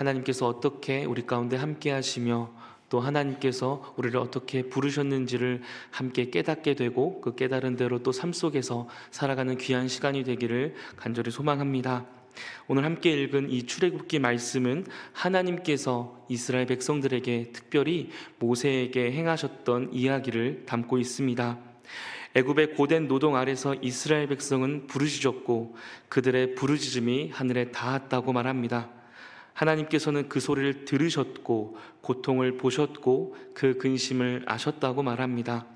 하나님께서 어떻게 우리 가운데 함께 하시며 또 하나님께서 우리를 어떻게 부르셨는지를 함께 깨닫게 되고 그 깨달은 대로 또 삶 속에서 살아가는 귀한 시간이 되기를 간절히 소망합니다. 오늘 함께 읽은 이 출애굽기 말씀은 하나님께서 이스라엘 백성들에게 특별히 모세에게 행하셨던 이야기를 담고 있습니다. 애굽의 고된 노동 아래서 이스라엘 백성은 부르짖었고 그들의 부르짖음이 하늘에 닿았다고 말합니다. 하나님께서는 그 소리를 들으셨고 고통을 보셨고 그 근심을 아셨다고 말합니다.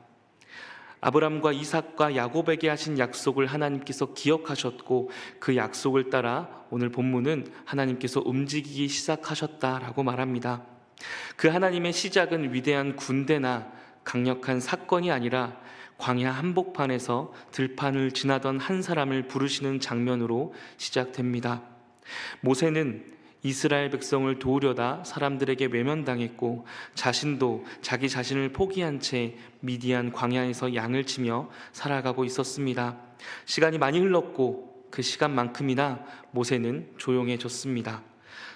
아브람과 이삭과 야곱에게 하신 약속을 하나님께서 기억하셨고 그 약속을 따라 오늘 본문은 하나님께서 움직이기 시작하셨다라고 말합니다. 그 하나님의 시작은 위대한 군대나 강력한 사건이 아니라 광야 한복판에서 들판을 지나던 한 사람을 부르시는 장면으로 시작됩니다. 모세는 이스라엘 백성을 도우려다 사람들에게 외면당했고 자신도 자기 자신을 포기한 채 미디안 광야에서 양을 치며 살아가고 있었습니다. 시간이 많이 흘렀고 그 시간만큼이나 모세는 조용해졌습니다.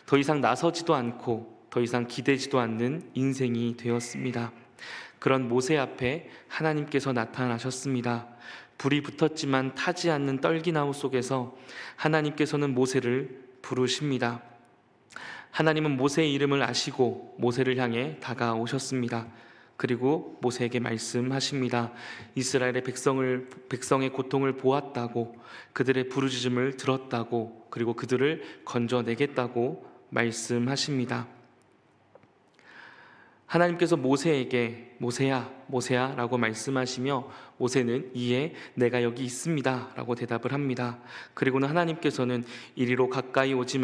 더 이상 나서지도 않고 더 이상 기대지도 않는 인생이 되었습니다. 그런 모세 앞에 하나님께서 나타나셨습니다. 불이 붙었지만 타지 않는 떨기나무 속에서 하나님께서는 모세를 부르십니다. 하나님은 모세의 이름을 아시고 모세를 향해 다가오셨습니다. 그리고 모세에게 말씀하십니다. 이스라엘의 백성의 고통을 보았다고, 그들의 부르짖음을 들었다고, 그리고 그들을 건져내겠다고 말씀하십니다. 하나님께서 모세에게 모세야, 모세야 라고 말씀하시며 모세는 이에 내가 여기 있습니다 라고 대답을 합니다. 그리고는 하나님께서는 이리로 가까이 오지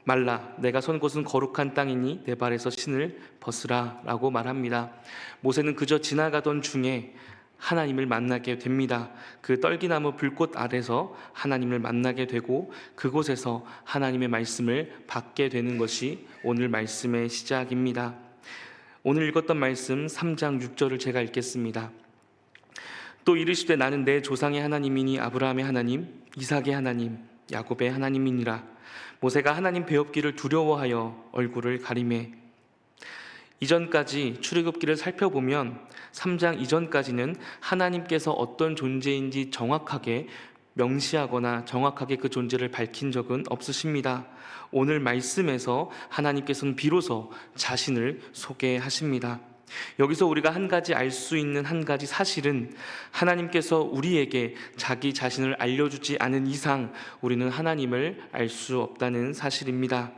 말라, 내가 선 곳은 거룩한 땅이니 내 발에서 신을 벗으라 라고 말합니다. 모세는 그저 지나가던 중에 하나님을 만나게 됩니다. 그 떨기나무 불꽃 아래서 하나님을 만나게 되고 그곳에서 하나님의 말씀을 받게 되는 것이 오늘 말씀의 시작입니다. 오늘 읽었던 말씀 3장 6절을 제가 읽겠습니다. 또 이르시되 나는 내 조상의 하나님이니 아브라함의 하나님, 이삭의 하나님, 야곱의 하나님이니라. 모세가 하나님 배웁기를 두려워하여 얼굴을 가리매. 이전까지 출애굽기를 살펴보면 3장 이전까지는 하나님께서 어떤 존재인지 정확하게 명시하거나 정확하게 그 존재를 밝힌 적은 없으십니다. 오늘 말씀에서 하나님께서는 비로소 자신을 소개하십니다. 여기서 우리가 한 가지 알 수 있는 한 가지 사실은 하나님께서 우리에게 자기 자신을 알려주지 않은 이상 우리는 하나님을 알 수 없다는 사실입니다.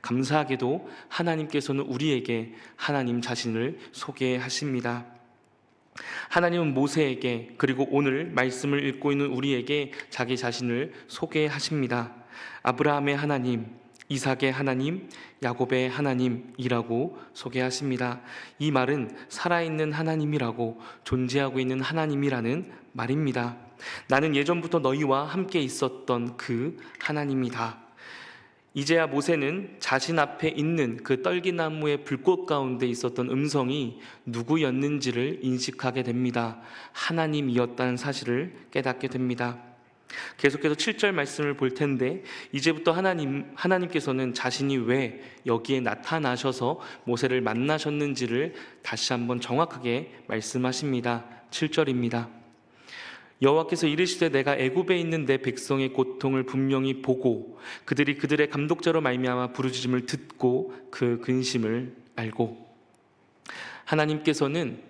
감사하게도 하나님께서는 우리에게 하나님 자신을 소개하십니다. 하나님은 모세에게 그리고 오늘 말씀을 읽고 있는 우리에게 자기 자신을 소개하십니다. 아브라함의 하나님, 이삭의 하나님, 야곱의 하나님이라고 소개하십니다. 이 말은 살아있는 하나님이라고 존재하고 있는 하나님이라는 말입니다. 나는 예전부터 너희와 함께 있었던 그 하나님이다. 이제야 모세는 자신 앞에 있는 그 떨기나무의 불꽃 가운데 있었던 음성이 누구였는지를 인식하게 됩니다. 하나님이었다는 사실을 깨닫게 됩니다. 계속해서 7절 말씀을 볼 텐데 이제부터 하나님께서는 자신이 왜 여기에 나타나셔서 모세를 만나셨는지를 다시 한번 정확하게 말씀하십니다. 7절입니다. 여호와께서 이르시되 내가 애굽에 있는 내 백성의 고통을 분명히 보고 그들이 그들의 감독자로 말미암아 부르짖음을 듣고 그 근심을 알고. 하나님께서는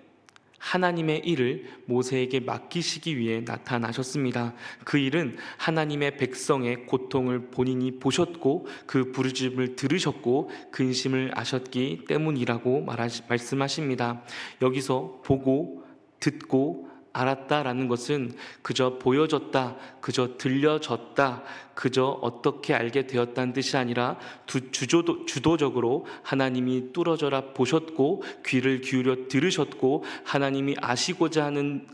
하나님의 일을 모세에게 맡기시기 위해 나타나셨습니다. 그 일은 하나님의 백성의 고통을 본인이 보셨고 그 부르짖음을 들으셨고 근심을 아셨기 때문이라고 말씀하십니다. 여기서 보고 듣고 알았다라는 것은 그저 보여졌다, 그저 들려졌다, 그저 어떻게 알게 되었다는 뜻이 아니라 주도적으로 하나님이 뚫어져라 보셨고 귀를 기울여 들으셨고 하나님이 아시고자 하는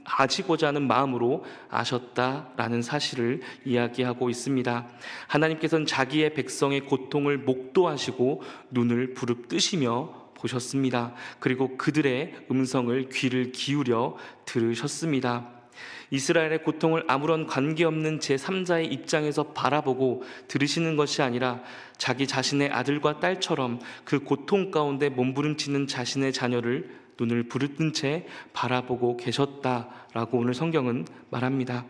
마음으로 아셨다라는 사실을 이야기하고 있습니다. 하나님께서는 자기의 백성의 고통을 목도하시고 눈을 부릅뜨시며 보셨습니다. 그리고 그들의 음성을 귀를 기울여 들으셨습니다. 이스라엘의 고통을 아무런 관계없는 제3자의 입장에서 바라보고 들으시는 것이 아니라 자기 자신의 아들과 딸처럼 그 고통 가운데 몸부림치는 자신의 자녀를 눈을 부릅뜬 채 바라보고 계셨다라고 오늘 성경은 말합니다.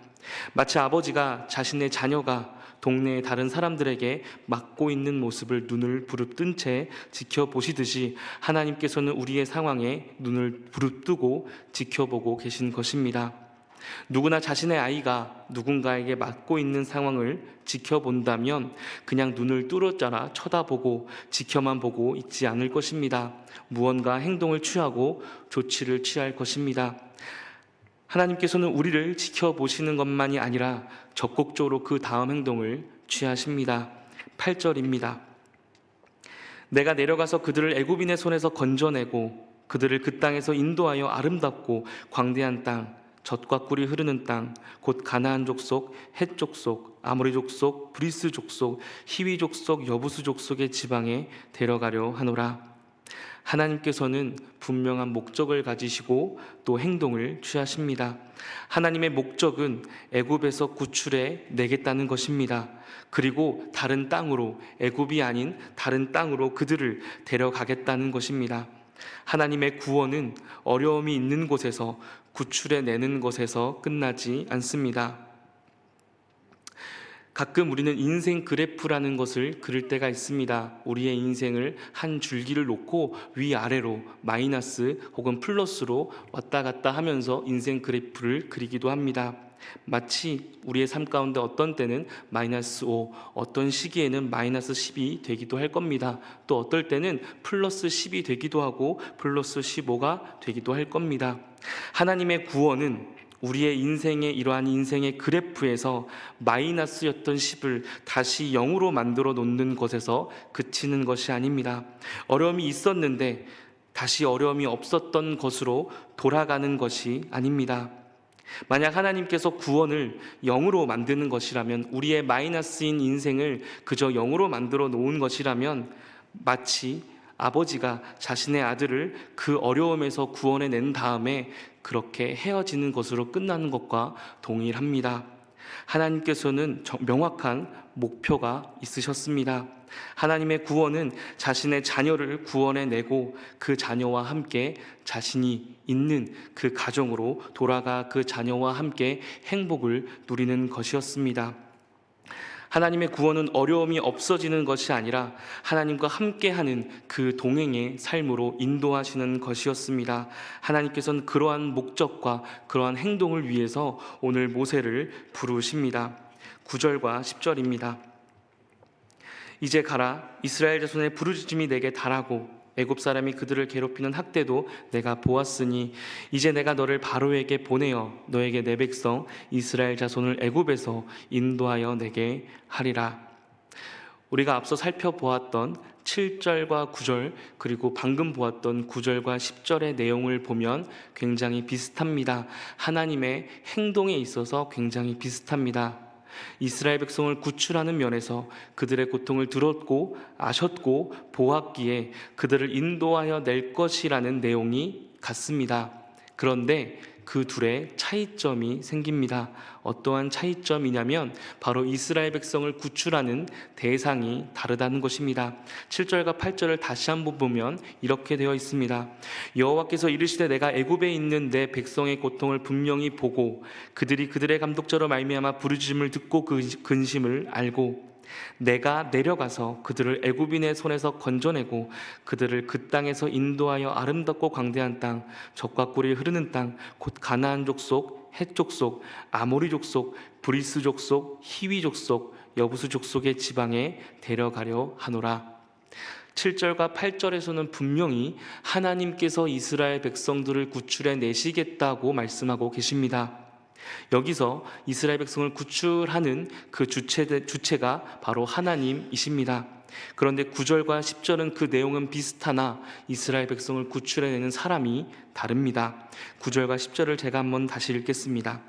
마치 아버지가 자신의 자녀가 동네의 다른 사람들에게 맡고 있는 모습을 눈을 부릅뜬 채 지켜보시듯이 하나님께서는 우리의 상황에 눈을 부릅뜨고 지켜보고 계신 것입니다. 누구나 자신의 아이가 누군가에게 맡고 있는 상황을 지켜본다면 그냥 눈을 뚫어져라 쳐다보고 지켜만 보고 있지 않을 것입니다. 무언가 행동을 취하고 조치를 취할 것입니다. 하나님께서는 우리를 지켜보시는 것만이 아니라 적극적으로 그 다음 행동을 취하십니다. 8절입니다. 내가 내려가서 그들을 애굽인의 손에서 건져내고 그들을 그 땅에서 인도하여 아름답고 광대한 땅, 젖과 꿀이 흐르는 땅, 곧 가나안 족속, 헷 족속, 아모리 족속, 브리스 족속, 히위 족속, 여부수 족속의 지방에 데려가려 하노라. 하나님께서는 분명한 목적을 가지시고 또 행동을 취하십니다. 하나님의 목적은 애굽에서 구출해 내겠다는 것입니다. 그리고 다른 땅으로, 애굽이 아닌 다른 땅으로 그들을 데려가겠다는 것입니다. 하나님의 구원은 어려움이 있는 곳에서 구출해 내는 것에서 끝나지 않습니다. 가끔 우리는 인생 그래프라는 것을 그릴 때가 있습니다. 우리의 인생을 한 줄기를 놓고 위아래로 마이너스 혹은 플러스로 왔다 갔다 하면서 인생 그래프를 그리기도 합니다. 마치 우리의 삶 가운데 어떤 때는 마이너스 5, 어떤 시기에는 마이너스 10이 되기도 할 겁니다. 또 어떨 때는 플러스 10이 되기도 하고 플러스 15가 되기도 할 겁니다. 하나님의 구원은 우리의 인생의 이러한 인생의 그래프에서 마이너스였던 10을 다시 0으로 만들어 놓는 것에서 그치는 것이 아닙니다. 어려움이 있었는데 다시 어려움이 없었던 것으로 돌아가는 것이 아닙니다. 만약 하나님께서 구원을 0으로 만드는 것이라면, 우리의 마이너스인 인생을 그저 0으로 만들어 놓은 것이라면 마치 아버지가 자신의 아들을 그 어려움에서 구원해 낸 다음에 그렇게 헤어지는 것으로 끝나는 것과 동일합니다. 하나님께서는 명확한 목표가 있으셨습니다. 하나님의 구원은 자신의 자녀를 구원해내고 그 자녀와 함께 자신이 있는 그 가정으로 돌아가 그 자녀와 함께 행복을 누리는 것이었습니다. 하나님의 구원은 어려움이 없어지는 것이 아니라 하나님과 함께하는 그 동행의 삶으로 인도하시는 것이었습니다. 하나님께서는 그러한 목적과 그러한 행동을 위해서 오늘 모세를 부르십니다. 9절과 10절입니다. 이제 가라, 이스라엘 자손의 부르짖음이 내게 달하고 애굽 사람이 그들을 괴롭히는 학대도 내가 보았으니 이제 내가 너를 바로에게 보내어 너에게 내 백성 이스라엘 자손을 애굽에서 인도하여 내게 하리라. 우리가 앞서 살펴보았던 7절과 9절 그리고 방금 보았던 9절과 10절의 내용을 보면 굉장히 비슷합니다. 하나님의 행동에 있어서 굉장히 비슷합니다. 이스라엘 백성을 구출하는 면에서 그들의 고통을 들었고 아셨고 보았기에 그들을 인도하여 낼 것이라는 내용이 같습니다. 그런데 그 둘의 차이점이 생깁니다. 어떠한 차이점이냐면 바로 이스라엘 백성을 구출하는 대상이 다르다는 것입니다. 7절과 8절을 다시 한번 보면 이렇게 되어 있습니다. 여호와께서 이르시되 내가 애굽에 있는 내 백성의 고통을 분명히 보고 그들이 그들의 감독자로 말미암아 부르짖음을 듣고 그 근심을 알고 내가 내려가서 그들을 애굽인의 손에서 건져내고 그들을 그 땅에서 인도하여 아름답고 광대한 땅, 젖과 꿀이 흐르는 땅, 곧 가나안 족속, 헷 족속, 아모리 족속, 브리스 족속, 히위 족속, 여부수 족속의 지방에 데려가려 하노라. 7절과 8절에서는 분명히 하나님께서 이스라엘 백성들을 구출해 내시겠다고 말씀하고 계십니다. 여기서 이스라엘 백성을 구출하는 그 주체가 바로 하나님이십니다. 그런데 9절과 10절은 그 내용은 비슷하나 이스라엘 백성을 구출해내는 사람이 다릅니다. 9절과 10절을 제가 한번 다시 읽겠습니다.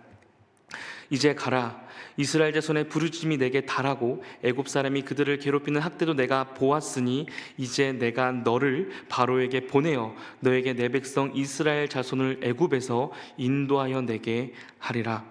이제 가라, 이스라엘 자손의 부르짖음이 내게 달하고 애굽 사람이 그들을 괴롭히는 학대도 내가 보았으니 이제 내가 너를 바로에게 보내어 너에게 내 백성 이스라엘 자손을 애굽에서 인도하여 내게 하리라.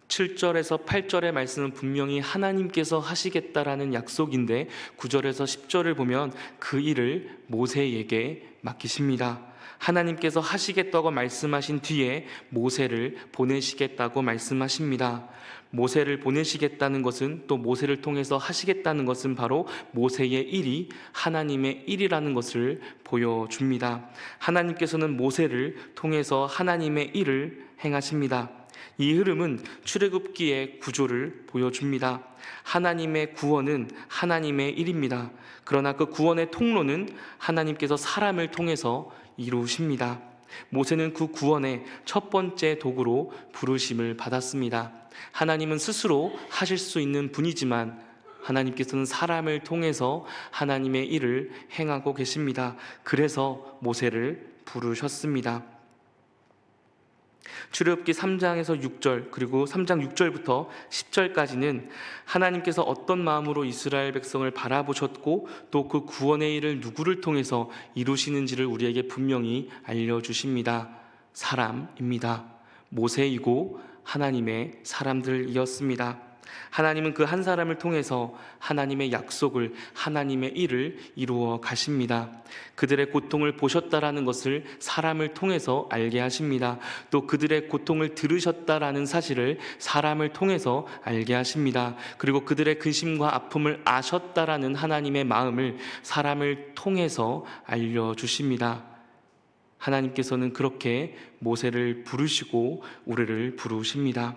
7절에서 8절의 말씀은 분명히 하나님께서 하시겠다라는 약속인데 9절에서 10절을 보면 그 일을 모세에게 맡기십니다. 하나님께서 하시겠다고 말씀하신 뒤에 모세를 보내시겠다고 말씀하십니다. 모세를 보내시겠다는 것은, 또 모세를 통해서 하시겠다는 것은 바로 모세의 일이 하나님의 일이라는 것을 보여줍니다. 하나님께서는 모세를 통해서 하나님의 일을 행하십니다. 이 흐름은 출애굽기의 구조를 보여줍니다. 하나님의 구원은 하나님의 일입니다. 그러나 그 구원의 통로는 하나님께서 사람을 통해서 이루십니다. 모세는 그 구원의 첫 번째 도구로 부르심을 받았습니다. 하나님은 스스로 하실 수 있는 분이지만 하나님께서는 사람을 통해서 하나님의 일을 행하고 계십니다. 그래서 모세를 부르셨습니다. 출애굽기 3장에서 6절, 그리고 3장 6절부터 10절까지는 하나님께서 어떤 마음으로 이스라엘 백성을 바라보셨고 또 그 구원의 일을 누구를 통해서 이루시는지를 우리에게 분명히 알려주십니다. 사람입니다. 모세이고 하나님의 사람들이었습니다. 하나님은 그 한 사람을 통해서 하나님의 약속을, 하나님의 일을 이루어 가십니다. 그들의 고통을 보셨다라는 것을 사람을 통해서 알게 하십니다. 또 그들의 고통을 들으셨다라는 사실을 사람을 통해서 알게 하십니다. 그리고 그들의 근심과 아픔을 아셨다라는 하나님의 마음을 사람을 통해서 알려주십니다. 하나님께서는 그렇게 모세를 부르시고 우리를 부르십니다.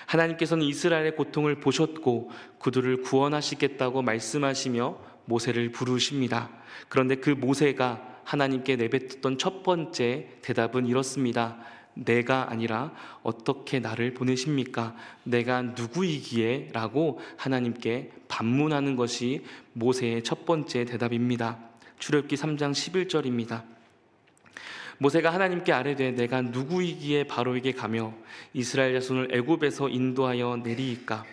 하나님께서는 이스라엘의 고통을 보셨고 그들을 구원하시겠다고 말씀하시며 모세를 부르십니다. 그런데 그 모세가 하나님께 내뱉었던 첫 번째 대답은 이렇습니다. 내가 아니라 어떻게 나를 보내십니까? 내가 누구이기에? 라고 하나님께 반문하는 것이 모세의 첫 번째 대답입니다. 출애굽기 3장 11절입니다. 모세가 하나님께 아뢰되 내가 누구이기에 바로에게 가며 이스라엘 자손을 애굽에서 인도하여 내리이까?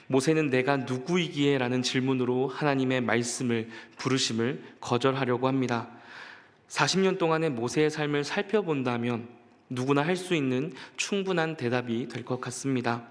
모세는 내가 누구이기에? 라는 질문으로 하나님의 말씀을, 부르심을 거절하려고 합니다. 40년 동안의 모세의 삶을 살펴본다면 누구나 할 수 있는 충분한 대답이 될 것 같습니다.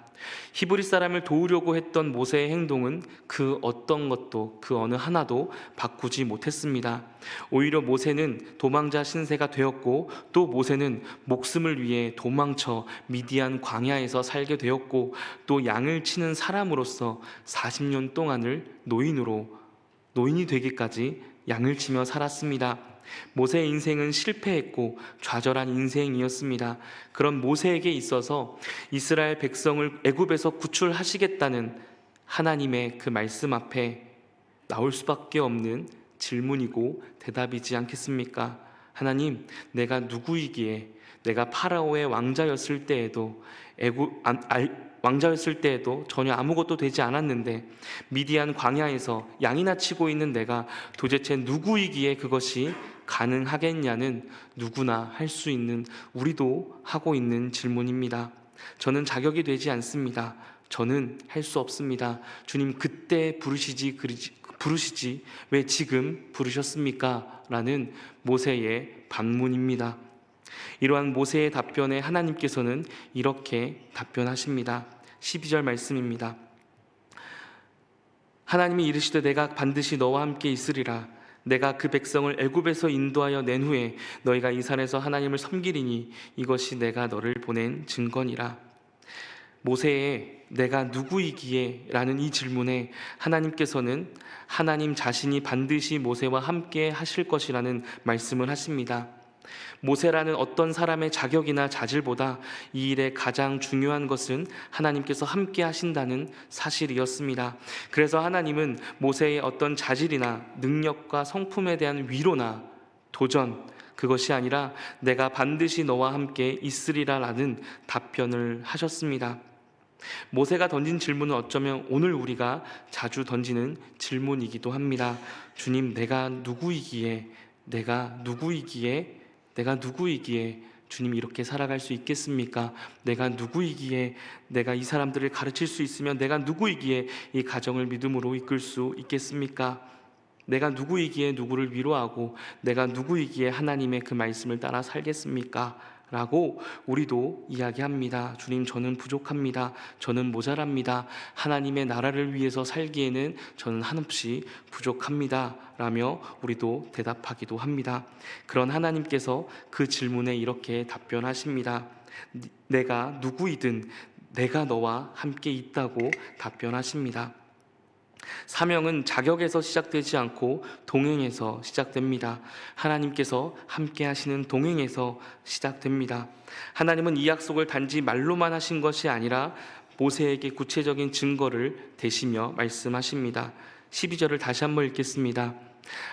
히브리 사람을 도우려고 했던 모세의 행동은 그 어떤 것도, 그 어느 하나도 바꾸지 못했습니다. 오히려 모세는 도망자 신세가 되었고 또 모세는 목숨을 위해 도망쳐 미디안 광야에서 살게 되었고 또 양을 치는 사람으로서 40년 동안을 노인이 되기까지 양을 치며 살았습니다. 모세의 인생은 실패했고 좌절한 인생이었습니다. 그런 모세에게 있어서 이스라엘 백성을 애굽에서 구출하시겠다는 하나님의 그 말씀 앞에 나올 수밖에 없는 질문이고 대답이지 않겠습니까? 하나님, 내가 누구이기에? 내가 파라오의 왕자였을 때에도 왕자였을 때에도 전혀 아무것도 되지 않았는데 미디안 광야에서 양이나 치고 있는 내가 도대체 누구이기에 그것이 가능하겠냐는 누구나 할 수 있는, 우리도 하고 있는 질문입니다. 저는 자격이 되지 않습니다. 저는 할 수 없습니다. 주님, 그때 부르시지 왜 지금 부르셨습니까? 라는 모세의 반문입니다. 이러한 모세의 답변에 하나님께서는 이렇게 답변하십니다. 12절 말씀입니다. 하나님이 이르시되 내가 반드시 너와 함께 있으리라. 내가 그 백성을 애굽에서 인도하여 낸 후에 너희가 이 산에서 하나님을 섬기리니 이것이 내가 너를 보낸 증거니라. 모세의 내가 누구이기에? 라는 이 질문에 하나님께서는 하나님 자신이 반드시 모세와 함께 하실 것이라는 말씀을 하십니다. 모세라는 어떤 사람의 자격이나 자질보다 이 일에 가장 중요한 것은 하나님께서 함께 하신다는 사실이었습니다. 그래서 하나님은 모세의 어떤 자질이나 능력과 성품에 대한 위로나 도전, 그것이 아니라 내가 반드시 너와 함께 있으리라 라는 답변을 하셨습니다. 모세가 던진 질문은 어쩌면 오늘 우리가 자주 던지는 질문이기도 합니다. 주님, 내가 누구이기에 주님 이렇게 살아갈 수 있겠습니까? 내가 누구이기에 내가 이 사람들을 가르칠 수 있으면 내가 누구이기에 이 가정을 믿음으로 이끌 수 있겠습니까? 내가 누구이기에 누구를 위로하고 내가 누구이기에 하나님의 그 말씀을 따라 살겠습니까? 라고 우리도 이야기합니다. 주님, 저는 부족합니다. 저는 모자랍니다. 하나님의 나라를 위해서 살기에는 저는 한없이 부족합니다. 라며 우리도 대답하기도 합니다. 그런 하나님께서 그 질문에 이렇게 답변하십니다. 내가 누구이든 내가 너와 함께 있다고 답변하십니다. 사명은 자격에서 시작되지 않고 동행에서 시작됩니다. 하나님께서 함께 하시는 동행에서 시작됩니다. 하나님은 이 약속을 단지 말로만 하신 것이 아니라 모세에게 구체적인 증거를 대시며 말씀하십니다. 12절을 다시 한번 읽겠습니다.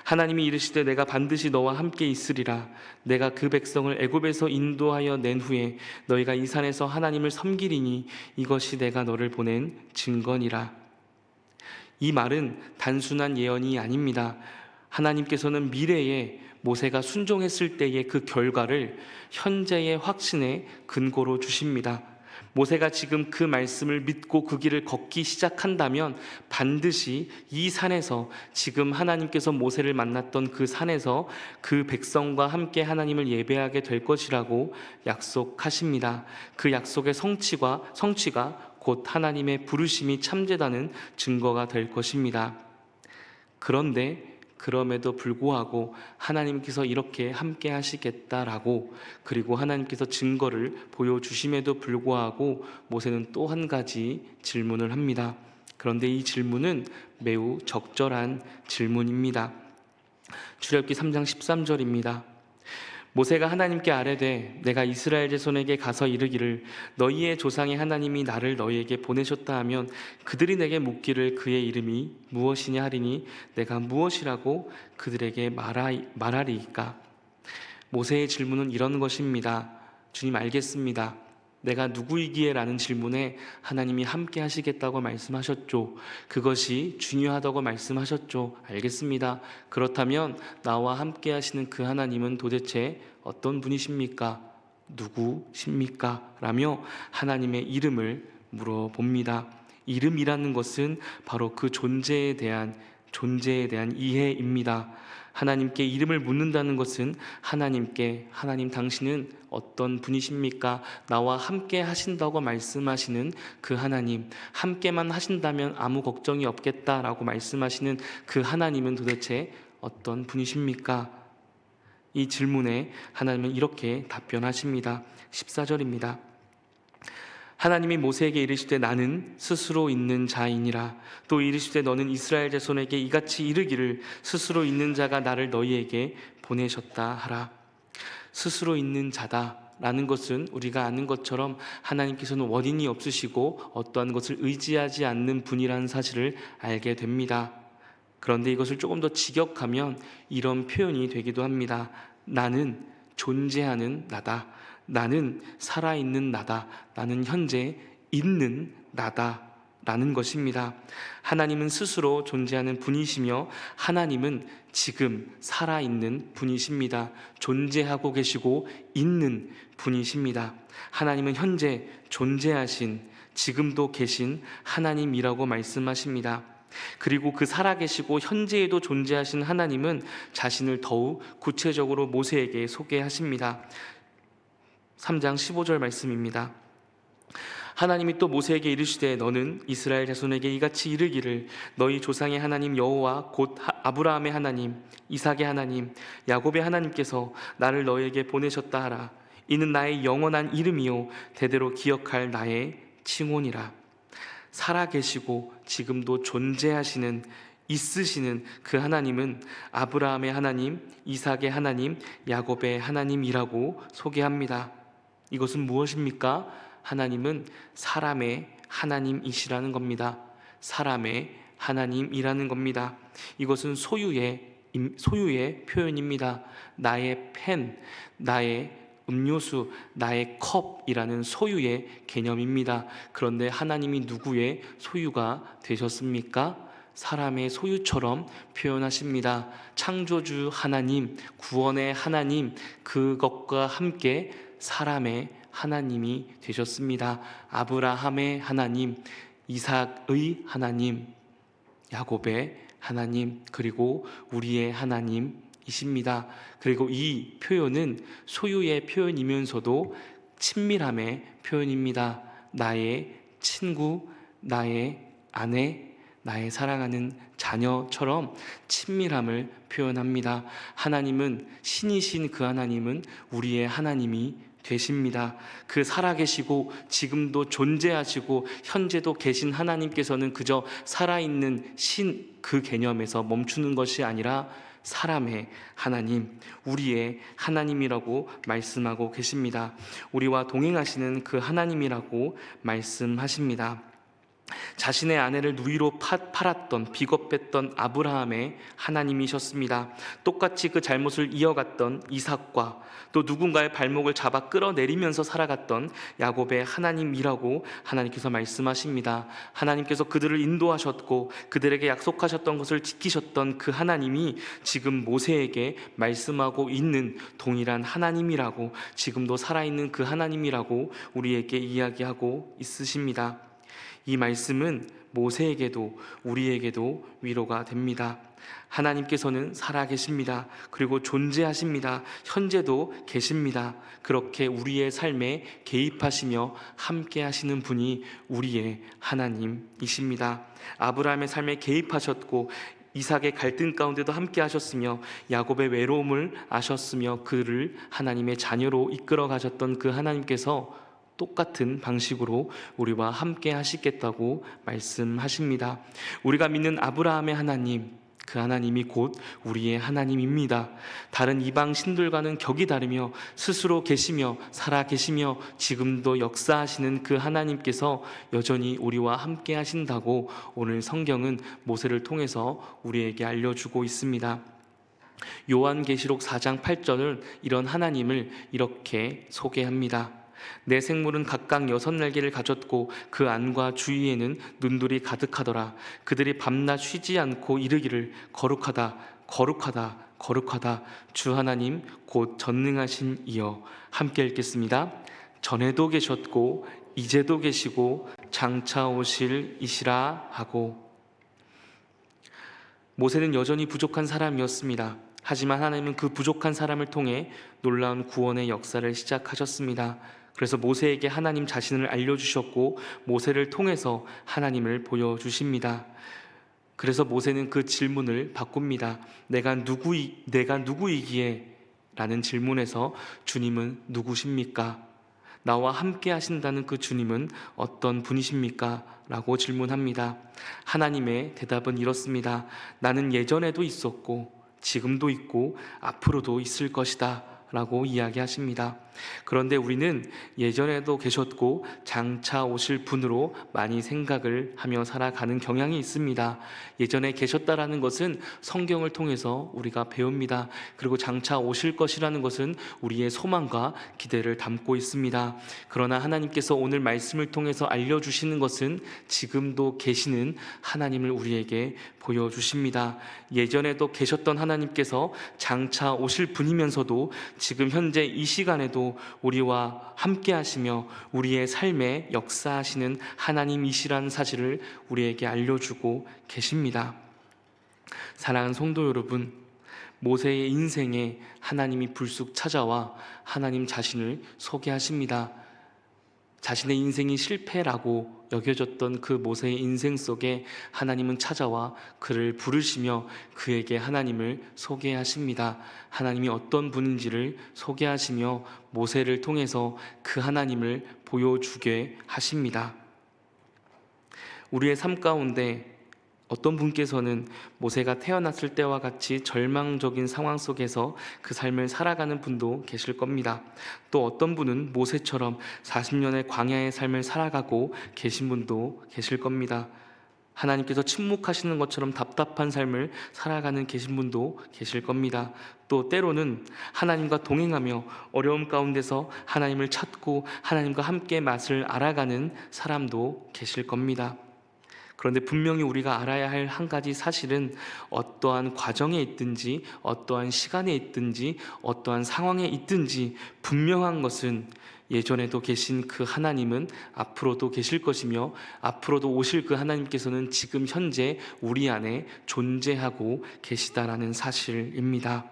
하나님이 이르시되 내가 반드시 너와 함께 있으리라. 내가 그 백성을 애굽에서 인도하여 낸 후에 너희가 이 산에서 하나님을 섬기리니 이것이 내가 너를 보낸 증거니라. 이 말은 단순한 예언이 아닙니다. 하나님께서는 미래에 모세가 순종했을 때의 그 결과를 현재의 확신의 근거로 주십니다. 모세가 지금 그 말씀을 믿고 그 길을 걷기 시작한다면 반드시 이 산에서, 지금 하나님께서 모세를 만났던 그 산에서 그 백성과 함께 하나님을 예배하게 될 것이라고 약속하십니다. 그 약속의 성취가 곧 하나님의 부르심이 참되다는 증거가 될 것입니다. 그런데 그럼에도 불구하고 하나님께서 이렇게 함께 하시겠다라고, 그리고 하나님께서 증거를 보여주심에도 불구하고 모세는 또 한 가지 질문을 합니다. 그런데 이 질문은 매우 적절한 질문입니다. 출애굽기 3장 13절입니다. 모세가 하나님께 아뢰되 내가 이스라엘 자손에게 가서 이르기를 너희의 조상의 하나님이 나를 너희에게 보내셨다 하면 그들이 내게 묻기를 그의 이름이 무엇이냐 하리니 내가 무엇이라고 그들에게 말하리이까. 모세의 질문은 이런 것입니다. 주님, 알겠습니다. 내가 누구이기에? 라는 질문에 하나님이 함께 하시겠다고 말씀하셨죠. 그것이 중요하다고 말씀하셨죠. 알겠습니다. 그렇다면 나와 함께 하시는 그 하나님은 도대체 어떤 분이십니까? 누구십니까? 라며 하나님의 이름을 물어봅니다. 이름이라는 것은 바로 그 존재에 대한 이해입니다. 하나님께 이름을 묻는다는 것은 하나님 당신은 어떤 분이십니까? 나와 함께 하신다고 말씀하시는 그 하나님, 함께만 하신다면 아무 걱정이 없겠다라고 말씀하시는 그 하나님은 도대체 어떤 분이십니까? 이 질문에 하나님은 이렇게 답변하십니다. 14절입니다. 하나님이 모세에게 이르시되 나는 스스로 있는 자이니라. 또 이르시되 너는 이스라엘 자손에게 이같이 이르기를 스스로 있는 자가 나를 너희에게 보내셨다 하라. 스스로 있는 자다라는 것은 우리가 아는 것처럼 하나님께서는 원인이 없으시고 어떠한 것을 의지하지 않는 분이라는 사실을 알게 됩니다. 그런데 이것을 조금 더 직역하면 이런 표현이 되기도 합니다. 나는 존재하는 나다. 나는 살아있는 나다. 나는 현재 있는 나다. 라는 것입니다. 하나님은 스스로 존재하는 분이시며 하나님은 지금 살아있는 분이십니다. 존재하고 계시고 있는 분이십니다. 하나님은 현재 존재하신, 지금도 계신 하나님이라고 말씀하십니다. 그리고 그 살아계시고 현재에도 존재하신 하나님은 자신을 더욱 구체적으로 모세에게 소개하십니다. 3장 15절 말씀입니다. 하나님이 또 모세에게 이르시되 너는 이스라엘 자손에게 이같이 이르기를 너희 조상의 하나님 여호와 곧 아브라함의 하나님, 이삭의 하나님, 야곱의 하나님께서 나를 너희에게 보내셨다 하라. 이는 나의 영원한 이름이요 대대로 기억할 나의 칭호니라. 살아계시고 지금도 존재하시는, 있으시는 그 하나님은 아브라함의 하나님, 이삭의 하나님, 야곱의 하나님이라고 소개합니다. 이것은 무엇입니까? 하나님은 사람의 하나님이시라는 겁니다. 사람의 하나님이라는 겁니다. 이것은 소유의 표현입니다. 나의 펜, 나의 음료수, 나의 컵이라는 소유의 개념입니다. 그런데 하나님이 누구의 소유가 되셨습니까? 사람의 소유처럼 표현하십니다. 창조주 하나님, 구원의 하나님, 그것과 함께 사람의 하나님이 되셨습니다. 아브라함의 하나님, 이삭의 하나님, 야곱의 하나님, 그리고 우리의 하나님입니다. 하나님이십니다. 그리고 이 표현은 소유의 표현이면서도 친밀함의 표현입니다. 나의 친구, 나의 아내, 나의 사랑하는 자녀처럼 친밀함을 표현합니다. 하나님은, 신이신 그 하나님은 우리의 하나님이 되십니다. 그 살아계시고 지금도 존재하시고 현재도 계신 하나님께서는 그저 살아있는 신 그 개념에서 멈추는 것이 아니라 사람의 하나님, 우리의 하나님이라고 말씀하고 계십니다. 우리와 동행하시는 그 하나님이라고 말씀하십니다. 자신의 아내를 누이로 팔았던, 비겁했던 아브라함의 하나님이셨습니다. 똑같이 그 잘못을 이어갔던 이삭과 또 누군가의 발목을 잡아 끌어내리면서 살아갔던 야곱의 하나님이라고 하나님께서 말씀하십니다. 하나님께서 그들을 인도하셨고 그들에게 약속하셨던 것을 지키셨던 그 하나님이 지금 모세에게 말씀하고 있는 동일한 하나님이라고, 지금도 살아있는 그 하나님이라고 우리에게 이야기하고 있으십니다. 이 말씀은 모세에게도 우리에게도 위로가 됩니다. 하나님께서는 살아계십니다. 그리고 존재하십니다. 현재도 계십니다. 그렇게 우리의 삶에 개입하시며 함께 하시는 분이 우리의 하나님이십니다. 아브라함의 삶에 개입하셨고 이삭의 갈등 가운데도 함께 하셨으며 야곱의 외로움을 아셨으며 그를 하나님의 자녀로 이끌어 가셨던 그 하나님께서 똑같은 방식으로 우리와 함께 하시겠다고 말씀하십니다. 우리가 믿는 아브라함의 하나님, 그 하나님이 곧 우리의 하나님입니다. 다른 이방 신들과는 격이 다르며 스스로 계시며 살아 계시며 지금도 역사하시는 그 하나님께서 여전히 우리와 함께 하신다고 오늘 성경은 모세를 통해서 우리에게 알려주고 있습니다. 요한계시록 4장 8절은 이런 하나님을 이렇게 소개합니다. 내 생물은 각각 6날개를 가졌고 그 안과 주위에는 눈들이 가득하더라. 그들이 밤낮 쉬지 않고 이르기를 거룩하다, 거룩하다, 거룩하다. 주 하나님 곧 전능하신 이여. 함께 읽겠습니다. 전에도 계셨고 이제도 계시고 장차 오실 이시라 하고. 모세는 여전히 부족한 사람이었습니다. 하지만 하나님은 그 부족한 사람을 통해 놀라운 구원의 역사를 시작하셨습니다. 그래서 모세에게 하나님 자신을 알려주셨고 모세를 통해서 하나님을 보여주십니다. 그래서 모세는 그 질문을 바꿉니다. 내가 누구이기에? 라는 질문에서 주님은 누구십니까? 나와 함께 하신다는 그 주님은 어떤 분이십니까? 라고 질문합니다. 하나님의 대답은 이렇습니다. 나는 예전에도 있었고 지금도 있고 앞으로도 있을 것이다 라고 이야기하십니다. 그런데 우리는 예전에도 계셨고 장차 오실 분으로 많이 생각을 하며 살아가는 경향이 있습니다. 예전에 계셨다라는 것은 성경을 통해서 우리가 배웁니다. 그리고 장차 오실 것이라는 것은 우리의 소망과 기대를 담고 있습니다. 그러나 하나님께서 오늘 말씀을 통해서 알려주시는 것은 지금도 계시는 하나님을 우리에게 보여주십니다. 예전에도 계셨던 하나님께서 장차 오실 분이면서도 지금 현재 이 시간에도 우리와 함께 하시며 우리의 삶에 역사하시는 하나님이시라는 사실을 우리에게 알려주고 계십니다. 사랑하는 성도 여러분, 모세의 인생에 하나님이 불쑥 찾아와 하나님 자신을 소개하십니다. 자신의 인생이 실패라고 여겨졌던 그 모세의 인생 속에 하나님은 찾아와 그를 부르시며 그에게 하나님을 소개하십니다. 하나님이 어떤 분인지를 소개하시며 모세를 통해서 그 하나님을 보여주게 하십니다. 우리의 삶 가운데 어떤 분께서는 모세가 태어났을 때와 같이 절망적인 상황 속에서 그 삶을 살아가는 분도 계실 겁니다. 또 어떤 분은 모세처럼 40년의 광야의 삶을 살아가고 계신 분도 계실 겁니다. 하나님께서 침묵하시는 것처럼 답답한 삶을 살아가는 계신 분도 계실 겁니다. 또 때로는 하나님과 동행하며 어려움 가운데서 하나님을 찾고 하나님과 함께 맛을 알아가는 사람도 계실 겁니다. 그런데 분명히 우리가 알아야 할 한 가지 사실은 어떠한 과정에 있든지 어떠한 시간에 있든지 어떠한 상황에 있든지 분명한 것은 예전에도 계신 그 하나님은 앞으로도 계실 것이며 앞으로도 오실 그 하나님께서는 지금 현재 우리 안에 존재하고 계시다라는 사실입니다.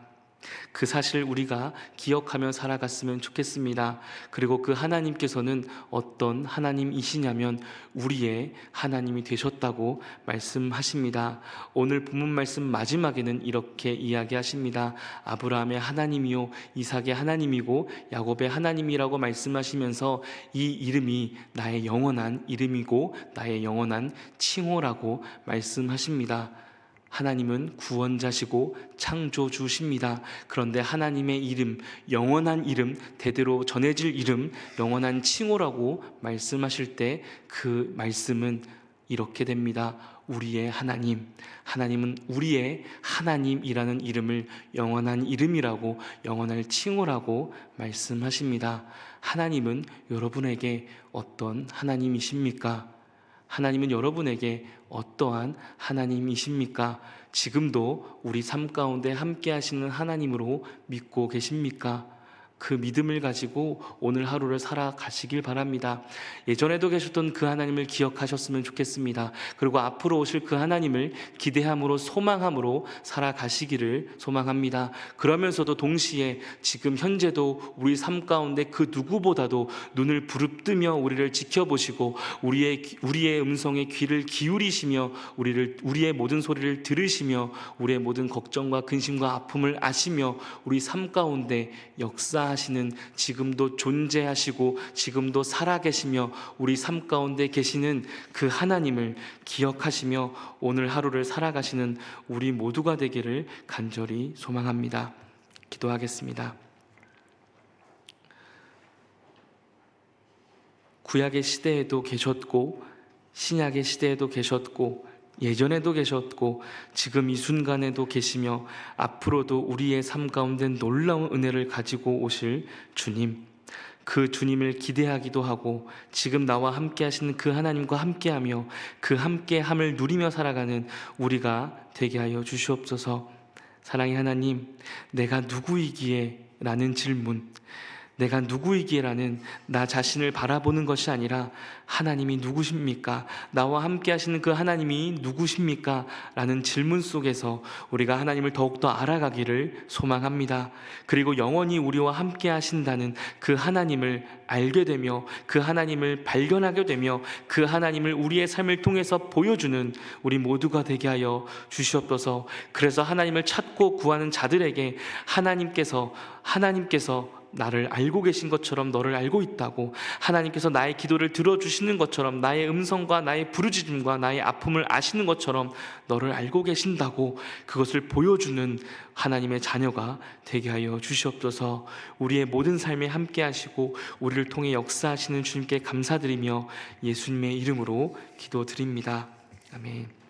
그 사실 우리가 기억하며 살아갔으면 좋겠습니다. 그리고 그 하나님께서는 어떤 하나님이시냐면 우리의 하나님이 되셨다고 말씀하십니다. 오늘 본문 말씀 마지막에는 이렇게 이야기하십니다. 아브라함의 하나님이요 이삭의 하나님이고 야곱의 하나님이라고 말씀하시면서 이 이름이 나의 영원한 이름이고 나의 영원한 칭호라고 말씀하십니다. 하나님은 구원자시고 창조주십니다. 그런데 하나님의 이름, 영원한 이름, 대대로 전해질 이름, 영원한 칭호라고 말씀하실 때 그 말씀은 이렇게 됩니다. 우리의 하나님, 하나님은 우리의 하나님이라는 이름을 영원한 이름이라고, 영원할 칭호라고 말씀하십니다. 하나님은 여러분에게 어떤 하나님이십니까? 하나님은 여러분에게 어떠한 하나님이십니까? 지금도 우리 삶 가운데 함께 하시는 하나님으로 믿고 계십니까? 그 믿음을 가지고 오늘 하루를 살아가시길 바랍니다. 예전에도 계셨던 그 하나님을 기억하셨으면 좋겠습니다. 그리고 앞으로 오실 그 하나님을 기대함으로 소망함으로 살아가시기를 소망합니다. 그러면서도 동시에 지금 현재도 우리 삶 가운데 그 누구보다도 눈을 부릅뜨며 우리를 지켜보시고 우리의 음성에 귀를 기울이시며 우리의 모든 소리를 들으시며 우리의 모든 걱정과 근심과 아픔을 아시며 우리 삶 가운데 역사하시는, 지금도 존재하시고 지금도 살아계시며 우리 삶 가운데 계시는 그 하나님을 기억하시며 오늘 하루를 살아가시는 우리 모두가 되기를 간절히 소망합니다. 기도하겠습니다. 구약의 시대에도 계셨고 신약의 시대에도 계셨고 예전에도 계셨고 지금 이 순간에도 계시며 앞으로도 우리의 삶 가운데 놀라운 은혜를 가지고 오실 주님, 그 주님을 기대하기도 하고 지금 나와 함께 하시는 그 하나님과 함께하며 그 함께함을 누리며 살아가는 우리가 되게 하여 주시옵소서. 사랑의 하나님, 내가 누구이기에? 라는 질문, 내가 누구이기에? 라는 나 자신을 바라보는 것이 아니라 하나님이 누구십니까? 나와 함께 하시는 그 하나님이 누구십니까? 라는 질문 속에서 우리가 하나님을 더욱더 알아가기를 소망합니다. 그리고 영원히 우리와 함께 하신다는 그 하나님을 알게 되며 그 하나님을 발견하게 되며 그 하나님을 우리의 삶을 통해서 보여주는 우리 모두가 되게 하여 주시옵소서. 그래서 하나님을 찾고 구하는 자들에게 하나님께서 나를 알고 계신 것처럼 너를 알고 있다고, 하나님께서 나의 기도를 들어주시는 것처럼 나의 음성과 나의 부르짖음과 나의 아픔을 아시는 것처럼 너를 알고 계신다고 그것을 보여주는 하나님의 자녀가 되게 하여 주시옵소서. 우리의 모든 삶에 함께 하시고 우리를 통해 역사하시는 주님께 감사드리며 예수님의 이름으로 기도드립니다. 아멘.